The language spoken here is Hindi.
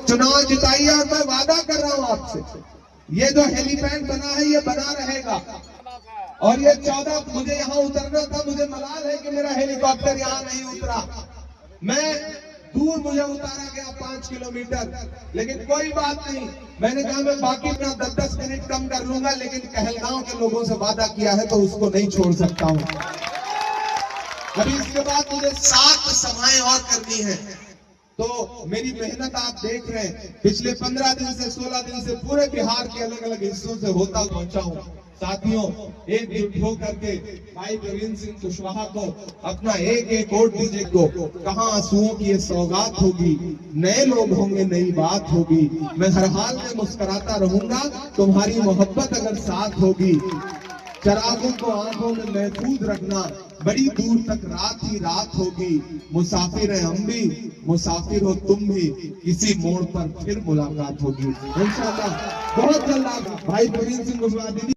चुनाव जिताइए और मैं वादा कर रहा हूं आपसे, ये जो हेलीपैड बना है ये बना रहेगा। और ये 14 मुझे यहाँ उतरना था, मुझे मलाल है कि मेरा हेलीकॉप्टर यहाँ नहीं उतरा। मैं दूर मुझे उतारा गया 5 किलोमीटर, लेकिन कोई बात नहीं। मैंने कहा मैं बाकी अपना 10-10 मिनट कम कर लूंगा, लेकिन कहलगांव के लोगों से वादा किया है तो उसको नहीं छोड़ सकता हूं। अभी इसके बाद मुझे 7 सभाएं और करनी है, तो मेरी मेहनत आप देख रहे हैं। पिछले 15 दिन से 16 दिन से पूरे बिहार के अलग अलग हिस्सों से होता पहुंचा हूं। साथियों, एकजुट होकर के भाई प्रवीण सिंह कुशवाहा को अपना एक वोट दीजिए। को कहां आंसुओं की ये सौगात होगी, नए लोग होंगे, नई बात होगी। मैं हर हाल में मुस्कुराता रहूंगा, तुम्हारी मोहब्बत अगर साथ होगी। चरागों को आंखों में महफूज रखना, बड़ी दूर तक रात ही रात होगी। मुसाफिर है हम भी, मुसाफिर हो तुम भी, किसी मोड़ पर फिर मुलाकात होगी इंशाअल्लाह। बहुत जल्द भाई प्रवीण सिंह कुशवाहा दीदी